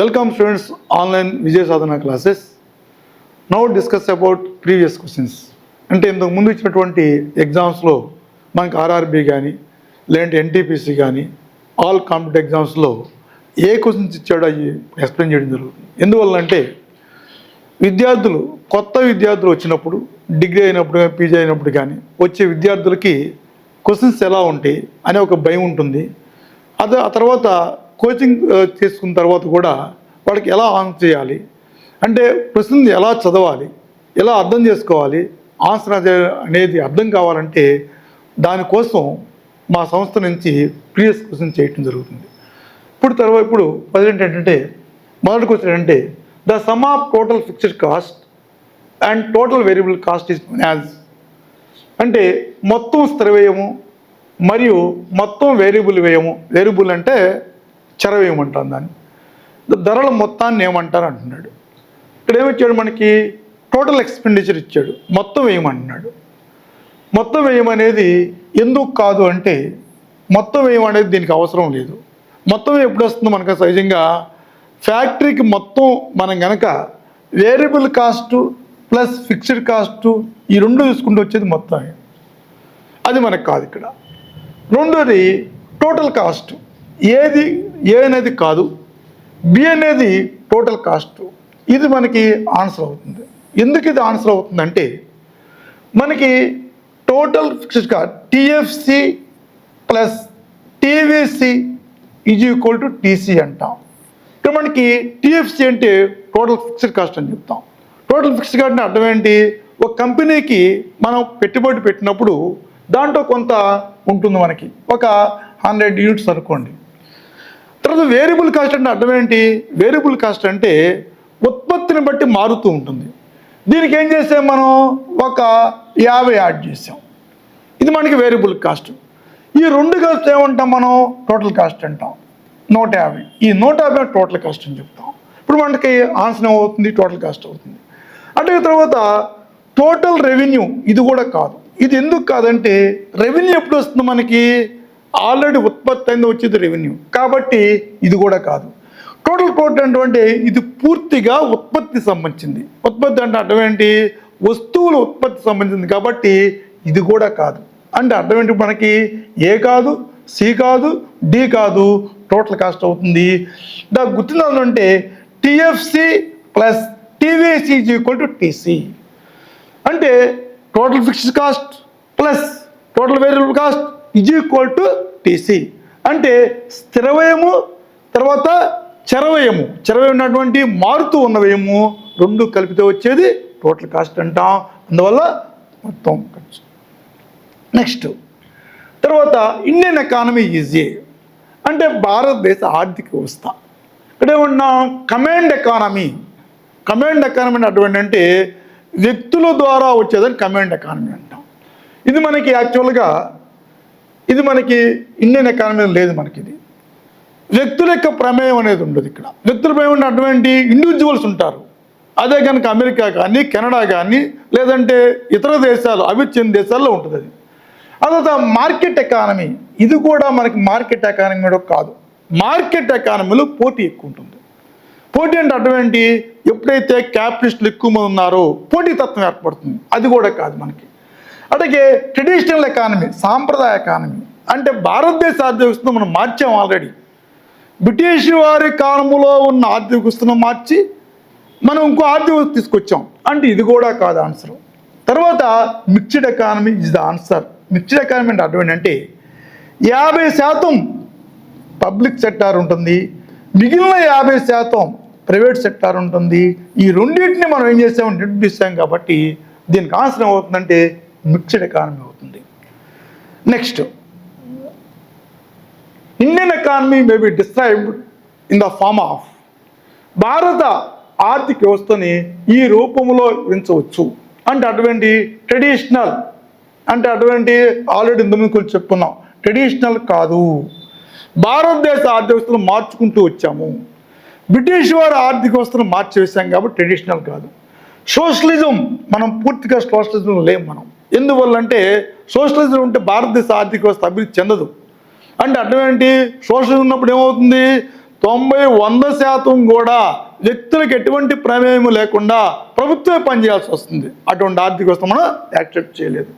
Welcome students, online Vijay Sadhana classes. Now discuss about previous questions. అంటే ఇంతకు ముందు ఇచ్చినటువంటి ఎగ్జామ్స్లో మనకి ఆర్ఆర్బి కానీ లేదంటే ఎన్టీపీసీ కానీ ఆల్ కాంపిటేటివ్ ఎగ్జామ్స్లో ఏ క్వశ్చన్స్ ఇచ్చాడో అవి ఎక్స్ప్లెయిన్ చేయడం జరుగుతుంది. ఎందువల్లంటే విద్యార్థులు కొత్త విద్యార్థులు వచ్చినప్పుడు డిగ్రీ అయినప్పుడు పీజీ అయినప్పుడు కానీ వచ్చే విద్యార్థులకి క్వశ్చన్స్ ఎలా ఉంటాయి అనే ఒక భయం ఉంటుంది. ఆ తర్వాత కోచింగ్ చేసుకున్న తర్వాత కూడా వాళ్ళకి ఎలా ఆన్సర్ చేయాలి, అంటే ప్రశ్న ఎలా చదవాలి, ఎలా అర్థం చేసుకోవాలి, ఆన్సర్ అనేది అర్థం కావాలంటే దానికోసం మా సంస్థ నుంచి ప్రీవియస్ క్వశ్చన్ చేయటం జరుగుతుంది. ఇప్పుడు ప్రజెంట్ ఏంటంటే మొదటి క్వశ్చన్ ఏంటంటే the sum of total fixed cost and total variable cost is known as, అంటే మొత్తం స్థిర వ్యయము మరియు మొత్తం వేరియబుల్ వ్యయము, వేరియబుల్ అంటే చర వ్యయం అంటాం దాన్ని, ధరల మొత్తాన్ని ఏమంటారు అంటున్నాడు. ఇక్కడ ఏమిచ్చాడు, మనకి టోటల్ ఎక్స్పెండిచర్ ఇచ్చాడు, మొత్తం వ్యయం అంటున్నాడు. మొత్తం వ్యయం అనేది ఎందుకు కాదు అంటే మొత్తం వ్యయం అనేది దీనికి అవసరం లేదు. మొత్తం ఎప్పుడు వస్తుందో మనకు సహజంగా ఫ్యాక్టరీకి మొత్తం మనం కనుక variable cost plus fixed cost ఈ రెండు చూసుకుంటూ వచ్చేది మొత్తం, అది మనకు కాదు. ఇక్కడ రెండోది టోటల్ కాస్ట్, ఏది ఏ అనేది కాదు, బి అనేది టోటల్ కాస్ట్, ఇది మనకి ఆన్సర్ అవుతుంది. ఎందుకు ఇది ఆన్సర్ అవుతుందంటే మనకి total fixed cost TFC plus TVC is equal to TC అంటాం. ఇక్కడ మనకి టిఎఫ్సి అంటే టోటల్ ఫిక్స్డ్ కాస్ట్ అని చెప్తాం. టోటల్ ఫిక్స్డ్ కాస్ట్ అంటే అర్థం ఏంటి, ఒక కంపెనీకి మనం పెట్టుబడి పెట్టినప్పుడు దాంట్లో కొంత ఉంటుంది, మనకి ఒక 100 యూనిట్స్ అనుకోండి. తర్వాత వేరియబుల్ కాస్ట్ అంటే అర్థం ఏంటి, వేరియబుల్ కాస్ట్ అంటే ఉత్పత్తిని బట్టి మారుతూ ఉంటుంది. దీనికి ఏం చేసాం, మనం ఒక 50 యాడ్ చేసాం, ఇది మనకి వేరియబుల్ కాస్ట్. ఈ రెండు కాస్ట్ ఏమంటాం మనం, టోటల్ కాస్ట్ అంటాం. 150, ఈ 150 టోటల్ కాస్ట్ అని చెప్తాం. ఇప్పుడు మనకి ఆన్సర్ ఏమవుతుంది, టోటల్ కాస్ట్ అవుతుంది. అంటే తర్వాత టోటల్ రెవెన్యూ, ఇది కూడా కాదు. ఇది ఎందుకు కాదంటే రెవెన్యూ ఎప్పుడు వస్తుంది, మనకి ఆల్రెడీ ఉత్పత్తి అయింది వచ్చేది రెవెన్యూ, కాబట్టి ఇది కూడా కాదు. టోటల్ కోట్ అంటే ఇది పూర్తిగా ఉత్పత్తి సంబంధించింది. ఉత్పత్తి అంటే అర్థం ఏంటి, వస్తువుల ఉత్పత్తి సంబంధించింది, కాబట్టి ఇది కూడా కాదు. అంటే అర్థం ఏంటి, మనకి ఏ కాదు, సి కాదు, డి కాదు, టోటల్ కాస్ట్ అవుతుంది. దానికి గుర్తుండాలంటే TFC plus TVC is equal to TC, అంటే total fixed cost plus total variable cost is equal to TC. అంటే స్థిర వ్యయము తర్వాత చరవ్యయము, చరవ్యయం ఉన్నటువంటి మారుతూ ఉన్న వ్యయము రెండు కలిపితే వచ్చేది టోటల్ కాస్ట్ అంటాం. అందువల్ల మొత్తం ఖర్చు. నెక్స్ట్ తర్వాత ఇండియన్ ఎకానమీ ఈజ్ ఏ, అంటే భారతదేశ ఆర్థిక వ్యవస్థ. ఇక్కడ ఏమన్నా కమాండ్ ఎకానమీ, కమాండ్ ఎకానమీ అంటే అటువంటి అంటే వ్యక్తుల ద్వారా వచ్చేదని కమాండ్ ఎకానమీ అంటాం. ఇది మనకి యాక్చువల్గా ఇది మనకి ఇండియన్ ఎకానమీ లేదు. మనకి ఇది వ్యక్తుల యొక్క ప్రమేయం అనేది ఉండదు. ఇక్కడ వ్యక్తుల ప్రమేయం అంటే అటువంటి ఇండివిజువల్స్ ఉంటారు. అదే కనుక అమెరికా కానీ కెనడా కానీ లేదంటే ఇతర దేశాలు అభివృద్ధి చెందిన దేశాల్లో ఉంటుంది అది. అదే మార్కెట్ ఎకానమీ, ఇది కూడా మనకి మార్కెట్ ఎకానమీ కూడా కాదు. మార్కెట్ ఎకానమీలో పోటీ ఎక్కువ ఉంటుంది. పోటీ అంటే అర్థం ఏంటి, ఎప్పుడైతే క్యాపిటలిస్టులు ఎక్కువ మంది ఉన్నారో పోటీతత్వం ఏర్పడుతుంది, అది కూడా కాదు మనకి. అలాగే ట్రెడిషనల్ ఎకానమీ, సాంప్రదాయ ఎకానమీ, అంటే భారతదేశ ఆర్థిక వ్యవస్థను మనం మార్చాం ఆల్రెడీ. బ్రిటిష్ వారి కాలంలో ఉన్న ఆర్థిక వ్యవస్థను మార్చి మనం ఇంకో ఆర్థిక వ్యవస్థ తీసుకొచ్చాం, అంటే ఇది కూడా కాదు ఆన్సర్. తర్వాత mixed economy is the answer. Mixed economy అంటే అర్థం ఏంటంటే 50% పబ్లిక్ సెక్టార్ ఉంటుంది, మిగిలిన 50% ప్రైవేట్ సెక్టార్ ఉంటుంది. ఈ రెండింటిని మనం ఏం చేసాము, నిర్ణయిస్తాం. కాబట్టి దీనికి ఆన్సర్ ఏమవుతుందంటే మిక్స్డ్ ఎకానమీ అవుతుంది. Next Indian economy may be described in the form of, భారత ఆర్థిక వ్యవస్థని ఈ రూపంలో వివరించవచ్చు. అంటే అటువంటి ట్రెడిషనల్, అంటే అటువంటి ఆల్రెడీ ఇంతకుముందు కొంచెం చెప్పుకున్నాం, ట్రెడిషనల్ కాదు. భారతదేశ ఆర్థిక వ్యవస్థను మార్చుకుంటూ వచ్చాము. బ్రిటిష్ వారి ఆర్థిక వ్యవస్థను మార్చేసాం కాబట్టి ట్రెడిషనల్ కాదు. సోషలిజం, మనం పూర్తిగా సోషలిజం లేము మనం. ఎందువల్లంటే సోషలిజం ఉంటే భారతదేశ ఆర్థిక వ్యవస్థ అభివృద్ధి చెందదు. అంటే అర్థం ఏంటి, సోషలిజం ఉన్నప్పుడు ఏమవుతుంది, 90-100% కూడా వ్యక్తులకు ఎటువంటి ప్రమేయం లేకుండా ప్రభుత్వమే పనిచేయాల్సి వస్తుంది. అటువంటి ఆర్థిక వ్యవస్థ మనం యాక్సెప్ట్ చేయలేదు.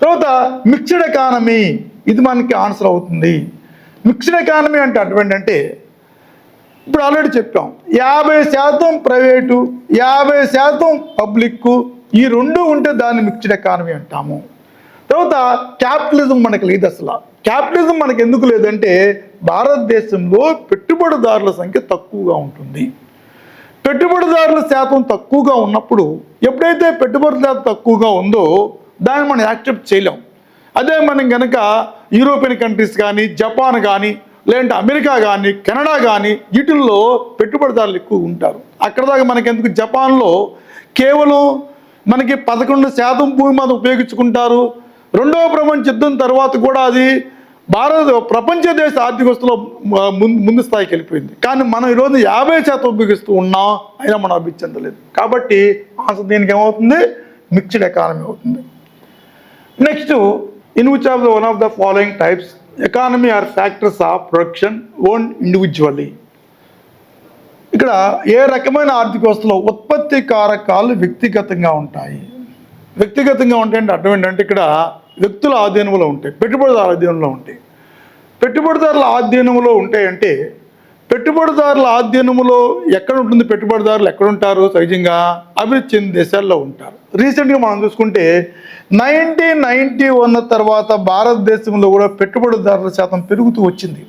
తర్వాత మిక్స్డ్ ఎకానమీ, ఇది మనకి ఆన్సర్ అవుతుంది. మిక్స్డ్ ఎకానమీ అంటే అటువంటి అంటే ఇప్పుడు ఆల్రెడీ చెప్పాం, 50% ప్రైవేటు 50% పబ్లిక్, ఈ రెండు ఉంటే దాన్ని మిక్స్డ్ ఎకానమీ అంటాము. తర్వాత క్యాపిటలిజం మనకి లేదు. అసలు క్యాపిటలిజం మనకి ఎందుకు లేదంటే భారతదేశంలో పెట్టుబడిదారుల సంఖ్య తక్కువగా ఉంటుంది. పెట్టుబడిదారుల శాతం తక్కువగా ఉన్నప్పుడు ఎప్పుడైతే పెట్టుబడి శాతం తక్కువగా ఉందో దాన్ని మనం యాక్సెప్ట్ చేయలేం. అదే మనం కనుక యూరోపియన్ కంట్రీస్ కానీ, జపాన్ కానీ, లేదంటే అమెరికా కానీ, కెనడా కానీ, వీటిల్లో పెట్టుబడిదారులు ఎక్కువ ఉంటారు. అక్కడ దాకా మనకి ఎందుకు, జపాన్లో కేవలం మనకి 11% భూమి మీద ఉపయోగించుకుంటారు. రెండవ ప్రపంచ యుద్ధం తర్వాత కూడా అది ప్రపంచ దేశ ఆర్థిక వ్యవస్థలో ముందు స్థాయికి వెళ్ళిపోయింది. కానీ మనం ఈరోజు 50% ఉపయోగిస్తూ ఉన్నాం, అయినా మనం అభివృద్ధి చెందలేదు. కాబట్టి అసలు దీనికి ఏమవుతుంది, మిక్స్డ్ ఎకానమీ అవుతుంది. Next, in which of the one of the following types economy are factors of production own individually. ఇక్కడ ఏ రకమైన ఆర్థిక వ్యవస్థలో ఉత్పత్తి కారకాలు వ్యక్తిగతంగా ఉంటాయి. వ్యక్తిగతంగా ఉంటాయంటే అర్థం ఏంటంటే ఇక్కడ వ్యక్తుల ఆధీనంలో ఉంటాయి, పెట్టుబడిదారుల ఆధీనంలో ఉంటాయి. పెట్టుబడిదారుల ఆధీనంలో ఉంటాయంటే పెట్టుబడిదారుల ఆధీనంలో ఎక్కడ ఉంటుంది, పెట్టుబడిదారులు ఎక్కడ ఉంటారు, సహజంగా అభివృద్ధి చెందిన దేశాల్లో ఉంటారు. రీసెంట్గా మనం చూసుకుంటే 1991 తర్వాత భారతదేశంలో కూడా పెట్టుబడిదారుల శాతం పెరుగుతూ వచ్చింది.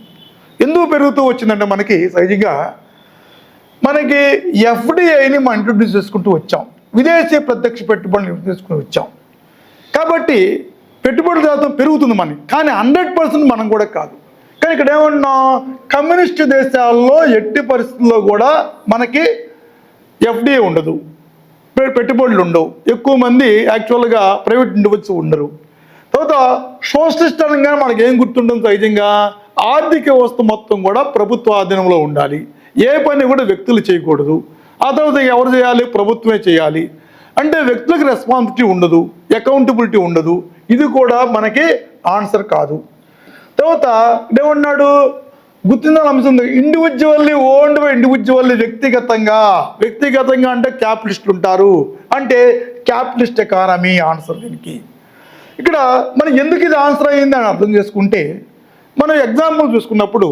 ఎందుకు పెరుగుతూ వచ్చిందంటే మనకి సహజంగా మనకి ఎఫ్డిఐని మనం ఇంట్రొడ్యూస్ చేసుకుంటూ వచ్చాం, విదేశీ ప్రత్యక్ష పెట్టుబడులు తీసుకుని వచ్చాం. కాబట్టి పెట్టుబడి శాతం పెరుగుతుంది మనకి, కానీ 100% మనం కూడా కాదు. కానీ ఇక్కడ ఏమన్నాం, కమ్యూనిస్టు దేశాల్లో ఎట్టి పరిస్థితుల్లో కూడా మనకి ఎఫ్డిఐ ఉండదు, పెట్టుబడులు ఉండవు, ఎక్కువ మంది యాక్చువల్గా ప్రైవేట్ ఇండివిజువల్స్ ఉండరు. తర్వాత సోషలిస్ట్ అనగానే మనకి ఏం గుర్తుంటుంది, సహజంగా ఆర్థిక వ్యవస్థ మొత్తం కూడా ప్రభుత్వ ఆధీనంలో ఉండాలి, ఏ పని కూడా వ్యక్తులు చేయకూడదు. ఆ తర్వాత ఎవరు చేయాలి, ప్రభుత్వమే చేయాలి. అంటే వ్యక్తులకు రెస్పాన్సిబిలిటీ ఉండదు, అకౌంటబిలిటీ ఉండదు. ఇది కూడా మనకి ఆన్సర్ కాదు. తర్వాత ఏమన్నాడు, గుర్తించిన అంశం ఇండివిజువల్లీ ఓన్డ్ బై ఇండివిజువల్లీ, వ్యక్తిగతంగా అంటే క్యాపిటలిస్టులు ఉంటారు, అంటే క్యాపిటలిస్ట్ ఎకానమీ ఆన్సర్ దీనికి. ఇక్కడ మనం ఎందుకు ఇది ఆన్సర్ అయ్యింది అని అర్థం చేసుకుంటే, మనం ఎగ్జాంపుల్ చూసుకున్నప్పుడు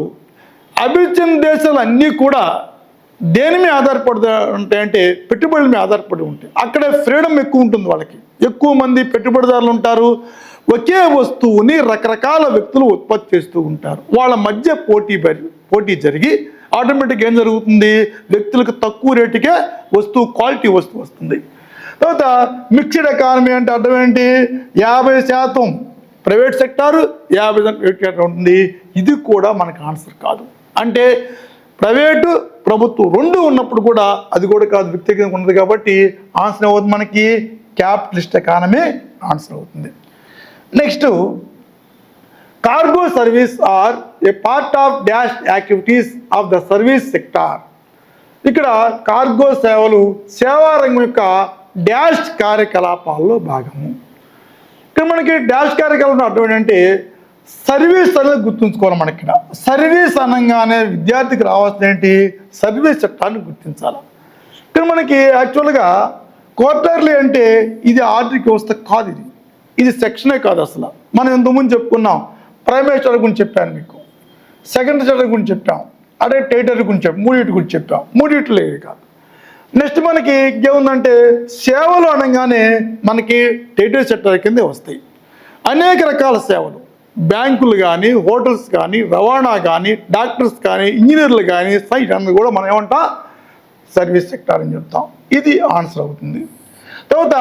అభివృద్ధి చెందిన దేశాలు అన్నీ కూడా దేని మీద ఆధారపడుతూ ఉంటాయంటే పెట్టుబడుల మీద ఆధారపడి ఉంటాయి. అక్కడ ఫ్రీడమ్ ఎక్కువ ఉంటుంది, వాళ్ళకి ఎక్కువ మంది పెట్టుబడిదారులు ఉంటారు. ఒకే వస్తువుని రకరకాల వ్యక్తులు ఉత్పత్తి చేస్తూ ఉంటారు. వాళ్ళ మధ్య పోటీ జరిగి ఆటోమేటిక్గా ఏం జరుగుతుంది, వ్యక్తులకు తక్కువ రేటుకే క్వాలిటీ వస్తువు వస్తుంది. తర్వాత మిక్స్డ్ ఎకానమీ అంటే అర్థం ఏంటి, 50% ప్రైవేట్ సెక్టారు 50% ప్రైవేట్ సెక్టార్ ఉంటుంది. ఇది కూడా మనకు ఆన్సర్ కాదు. అంటే ప్రైవేటు ప్రభుత్వం రెండు ఉన్నప్పుడు కూడా అది కూడా కాదు, వ్యక్తిగతంగా ఉన్నది. కాబట్టి ఆన్సర్ అవుతుంది మనకి క్యాపిటలిస్ట్ ఎకానమీ ఆన్సర్ అవుతుంది. Next, cargo service are a part of dash activities of the service sector. ఇక్కడ కార్గో సేవలు సేవా రంగం యొక్క డాష్ కార్యకలాపాల్లో భాగము. ఇక్కడ మనకి డాష్ కార్యకలాపం అర్థం ఏంటంటే సర్వీస్ అనేది గుర్తుంచుకోవాలి. మనకి ఇక్కడ సర్వీస్ అనగానే విద్యార్థికి రావాల్సిన ఏంటి, సర్వీస్ చట్టాన్ని గుర్తించాలి. ఇక్కడ మనకి యాక్చువల్గా క్వార్టర్లీ అంటే ఇది ఆర్థిక వ్యవస్థ కాదు, ఇది సెక్షనే కాదు. అసలు మనం ఇంతకుముందు చెప్పుకున్నాం, ప్రైమరీ చార్టర్ గురించి చెప్పాను మీకు, సెకండరీ చార్టర్ గురించి చెప్పాం, అదే టెరిటరీ గురించి చెప్పాం, మూడింటి గురించి చెప్పాం. మూడింటిలో ఇది కాదు. నెక్స్ట్ మనకి ఏముందంటే సేవలు అనగానే మనకి టెరిటరీ చట్టాల కిందే వస్తాయి. అనేక రకాల సేవలు, బ్యాంకులు కానీ, హోటల్స్ కానీ, రవాణా కానీ, డాక్టర్స్ కానీ, ఇంజనీర్లు కానీ, సైట్ అన్నది కూడా మనం ఏమంటాం, సర్వీస్ సెక్టార్ అని చెప్తాం. ఇది ఆన్సర్ అవుతుంది. తర్వాత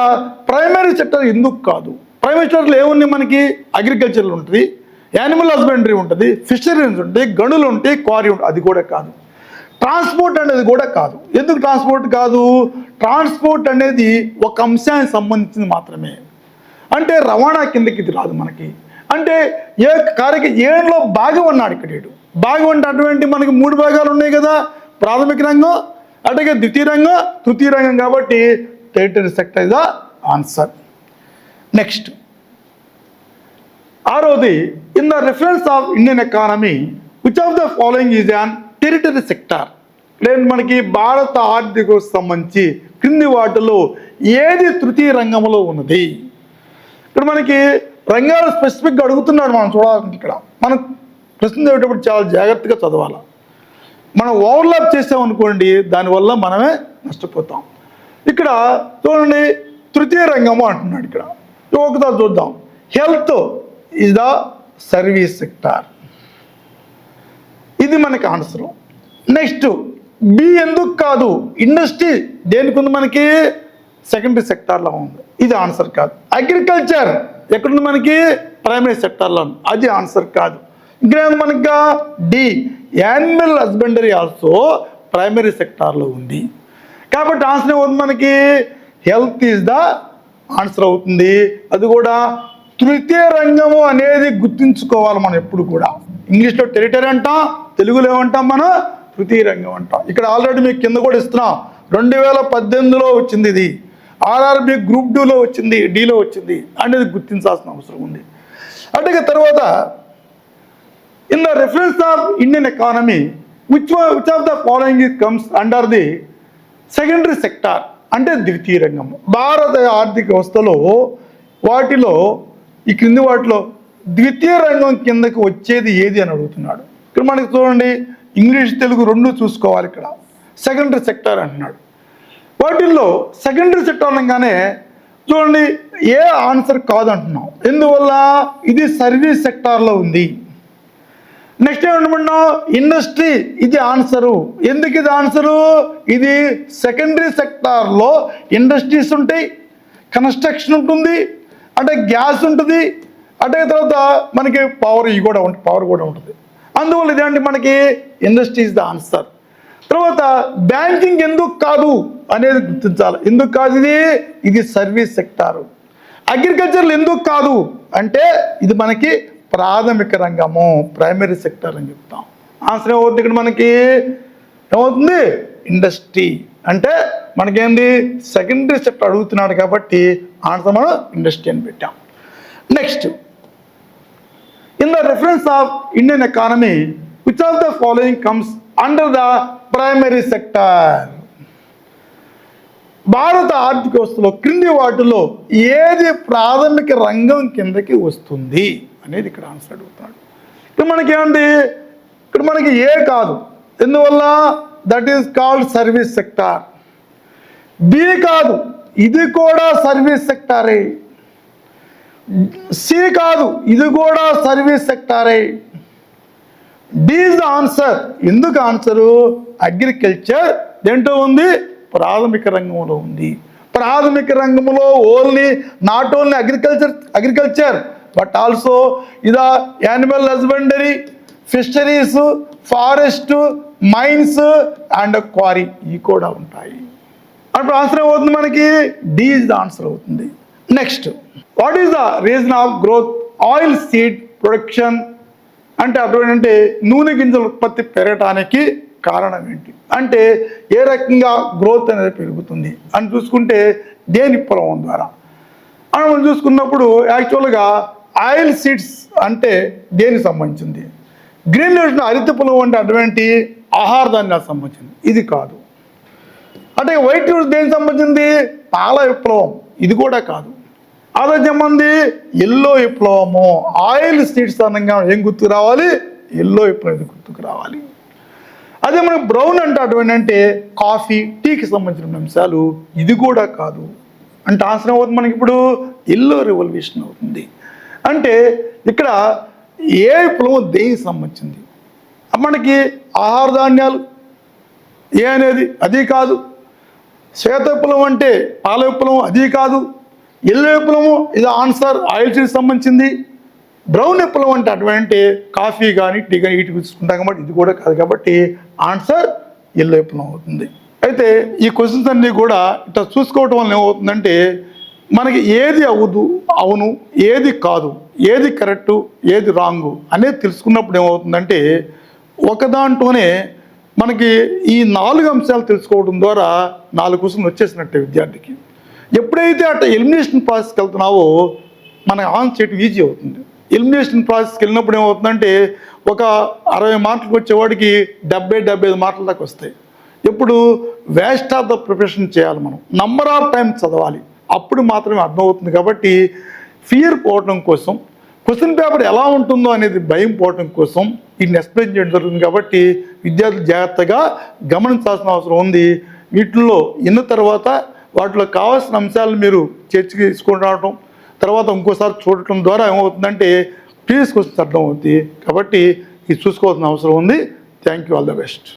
ప్రైమరీ సెక్టర్ ఎందుకు కాదు, ప్రైమరీ సెక్టర్లో ఏముంది మనకి, అగ్రికల్చర్ ఉంటుంది, యానిమల్ హస్బెండరీ ఉంటుంది, ఫిషరీస్ ఉంటాయి, గనులు ఉంటాయి, క్వారీ ఉంటుంది. అది కూడా కాదు. ట్రాన్స్పోర్ట్ అనేది కూడా కాదు. ఎందుకు ట్రాన్స్పోర్ట్ కాదు, ట్రాన్స్పోర్ట్ అనేది ఒక అంశానికి సంబంధించింది మాత్రమే. అంటే రవాణా కిందకి ఇది రాదు మనకి. అంటే ఏ కార్యకి ఏలో భాగం అన్నాడు ఇక్కడ. భాగం అంటే అటువంటి మనకి 3 భాగాలు ఉన్నాయి కదా, ప్రాథమిక రంగం, అట్లాగే ద్వితీయ రంగం, తృతీయ రంగం. కాబట్టి tertiary sector is the answer. Next, ఆరోది, in the reference of Indian economy which of the following is an tertiary sector. లేదు మనకి భారత ఆర్థిక వ్యవస్థకు సంబంధించి క్రింది వాటిలో ఏది తృతీయ రంగంలో ఉన్నది? ఇక్కడ మనకి రంగాలు స్పెసిఫిక్గా అడుగుతున్నాడు, మనం చూడాలంటే ఇక్కడ మనం ప్రశ్న చదివేటప్పుడు చాలా జాగ్రత్తగా చదవాలి. మనం ఓవర్లాప్ చేసామనుకోండి దానివల్ల మనమే నష్టపోతాం. ఇక్కడ చూడండి తృతీయ రంగము అంటున్నాడు. ఇక్కడ ఒకసారి చూద్దాం. Health is the service sector, ఇది మనకి ఆన్సర్. నెక్స్ట్ బి ఎందుకు కాదు? ఇండస్ట్రీ దేనికి ఉంది? మనకి సెకండరీ సెక్టార్లో ఉంది, ఇది ఆన్సర్ కాదు. అగ్రికల్చర్ ఎక్కడుంది? మనకి ప్రైమరీ సెక్టార్లో ఉంది, అది ఆన్సర్ కాదు. ఇంకా మనకి the animal husbandry also primary సెక్టార్లో ఉంది. కాబట్టి ఆన్సర్ ఏమవుతుంది? మనకి హెల్త్ ఈజ్ ద ఆన్సర్ అవుతుంది. అది కూడా తృతీయ రంగము అనేది గుర్తుంచుకోవాలి మనం ఎప్పుడు కూడా. ఇంగ్లీష్లో టెరిటరీ అంటాం, తెలుగులో ఏమంటాం మనం? తృతీయ రంగం అంటాం. ఇక్కడ ఆల్రెడీ మీకు కింద కూడా ఇస్తున్నాం, 2018లో వచ్చింది ఇది, ఆర్ఆర్బి గ్రూప్ 2లో వచ్చింది, డిలో వచ్చింది అనేది గుర్తించాల్సిన అవసరం ఉంది. అంటే తర్వాత in the reference of Indian economy which of the following comes under the secondary sector అంటే ద్వితీయ రంగం. భారత ఆర్థిక వ్యవస్థలో వాటిలో ఈ క్రింది వాటిలో ద్వితీయ రంగం కిందకి వచ్చేది ఏది అని అడుగుతున్నాడు. ఇక్కడ మనకి చూడండి ఇంగ్లీష్ తెలుగు రెండు చూసుకోవాలి. ఇక్కడ సెకండరీ సెక్టార్ అంటున్నాడు. వాటిల్లో సెకండరీ సెక్టార్ అనగానే చూడండి ఏ ఆన్సర్ కాదు అంటున్నాం. ఎందువల్ల? ఇది సర్వీస్ సెక్టార్లో ఉంది. నెక్స్ట్ ఏమంటున్నాం? ఇండస్ట్రీ, ఇది ఆన్సరు. ఎందుకు ఇది ఆన్సరు? ఇది సెకండరీ సెక్టార్లో ఇండస్ట్రీస్ ఉంటాయి, కన్స్ట్రక్షన్ ఉంటుంది, అంటే గ్యాస్ ఉంటుంది, అంటే తర్వాత మనకి పవర్ కూడా ఉంటుంది. అందువల్ల ఇదేంటి మనకి ఇండస్ట్రీ ఇస్ ద ఆన్సర్. తర్వాత బ్యాంకింగ్ ఎందుకు కాదు అనేది గుర్తించాలి. ఎందుకు కాదు? ఇది సర్వీస్ సెక్టారు. అగ్రికల్చర్లు ఎందుకు కాదు అంటే ఇది మనకి ప్రాథమిక రంగము, ప్రైమరీ సెక్టర్ అని చెప్తాం. ఆన్సర్ ఏమవుతుంది? ఇక్కడ మనకి ఏమవుతుంది? ఇండస్ట్రీ. అంటే మనకేంది సెకండరీ సెక్టర్ అడుగుతున్నాడు కాబట్టి ఆన్సర్ మనం ఇండస్ట్రీ అని పెట్టాం. Next in the reference of Indian economy which of the following comes under the primary sector? భారత ఆర్థిక వ్యవస్థలో క్రింది వాటిలో ఏది ప్రాథమిక రంగం కిందకి వస్తుంది అనేది ఇక్కడ ఆన్సర్ అడుగుతున్నాడు. ఇక్కడ మనకి ఏమండి? ఇక్కడ మనకి ఏ కాదు. ఎందువల్ల? That is called service sector. B కాదు, ఇది కూడా సర్వీస్ సెక్టారే. సి కాదు, ఇది కూడా సర్వీస్ సెక్టారే. D is the answer. ఎందుకు ఆన్సరు? అగ్రికల్చర్ దేంట్లో ఉంది? ప్రాథమిక రంగంలో ఉంది. ప్రాథమిక రంగంలో not only agriculture but also ఇదా animal husbandry, fisheries, forest, mines and quarry ఇవి కూడా ఉంటాయి. అప్పుడు ఆన్సర్ ఏమవుతుంది? మనకి డి ఇస్ ద ఆన్సర్ అవుతుంది. Next what is the reason of growth oil seed production అంటే అటువంటి నూనె గింజల ఉత్పత్తి పెరగటానికి కారణం ఏంటి? అంటే ఏ రకంగా గ్రోత్ అనేది పెరుగుతుంది అని చూసుకుంటే దేని పొలం ద్వారా అని మనం చూసుకున్నప్పుడు యాక్చువల్గా ఆయిల్ సీడ్స్ అంటే దేనికి సంబంధించింది? గ్రీన్ లీవ్స్ హరిత పొలం అంటే అటువంటి ఆహార ధాన్యాలకు సంబంధించింది, ఇది కాదు. అంటే వైట్ లీవ్స్ దేనికి సంబంధించింది? పాల విప్లవం, ఇది కూడా కాదు. అదే చెప్పండి ఎల్లో విప్లవము. ఆయిల్ సీడ్స్ అనగా ఏం గుర్తుకు రావాలి? ఎల్లో విప్లవం ఇది గుర్తుకు రావాలి. అదే మనకు బ్రౌన్ అంటే అటువంటి అంటే కాఫీ, టీకి సంబంధించిన అంశాలు, ఇది కూడా కాదు. అంటే ఆన్సర్ అవుతుంది మనకి ఇప్పుడు ఎల్లో రెవల్యూషన్ అవుతుంది. అంటే ఇక్కడ ఏ విప్లవం దేనికి సంబంధించింది? మనకి ఆహార ధాన్యాలు ఏ అనేది అది కాదు. శ్వేత విప్లవం అంటే పాల విప్లవం అది కాదు. ఎల్లో విప్లవం ఇది ఆన్సర్ ఆయిల్ సీడ్స్ సంబంధించింది. బ్రౌన్ విప్లవం అంటే అటువంటి కాఫీ కానీ టీ కానీ వీటికి చూసుకుంటాం కాబట్టి ఇది కూడా కాదు. కాబట్టి ఆన్సర్ ఎల్లో విప్లవం అవుతుంది. అయితే ఈ క్వశ్చన్స్ అన్నీ కూడా ఇట్లా చూసుకోవటం వల్ల ఏమవుతుందంటే మనకి ఏది అవును ఏది కాదు, ఏది కరెక్టు ఏది రాంగు అనేది తెలుసుకున్నప్పుడు ఏమవుతుందంటే ఒకదాంట్లోనే మనకి ఈ 4 అంశాలు తెలుసుకోవడం ద్వారా 4 క్వశ్చన్లు వచ్చేసినట్టే విద్యార్థికి. ఎప్పుడైతే అట్లా ఎలిమినేషన్ ప్రాసెస్కి వెళ్తున్నావో మనకి ఆన్సర్ చేయడం ఈజీ అవుతుంది. ఎలిమినేషన్ ప్రాసెస్కి వెళ్ళినప్పుడు ఏమవుతుందంటే ఒక 60 మార్కులకు వచ్చేవాడికి 70-75 మార్కుల దాకా వస్తాయి. ఇప్పుడు వేస్ట్ ఆఫ్ ద ప్రిపరేషన్ చేయాలి, మనం నంబర్ ఆఫ్ టైమ్స్ చదవాలి, అప్పుడు మాత్రమే అర్థమవుతుంది. కాబట్టి ఫియర్ పోవటం కోసం, క్వశ్చన్ పేపర్ ఎలా ఉంటుందో అనేది భయం పోవటం కోసం వీటిని ఎక్స్ప్లెయిన్ చేయడం జరుగుతుంది. కాబట్టి విద్యార్థులు జాగ్రత్తగా గమనించాల్సిన అవసరం ఉంది. వీటిల్లో ఇన్న తర్వాత వాటిలో కావాల్సిన అంశాలను మీరు చర్చకి తీసుకొని రావటం, తర్వాత ఇంకోసారి చూడటం ద్వారా ఏమవుతుందంటే ప్రీవియస్ క్వశ్చన్స్ అర్థమవుతుంది. కాబట్టి ఇది చూసుకోవాల్సిన అవసరం ఉంది. Thank you, all the best.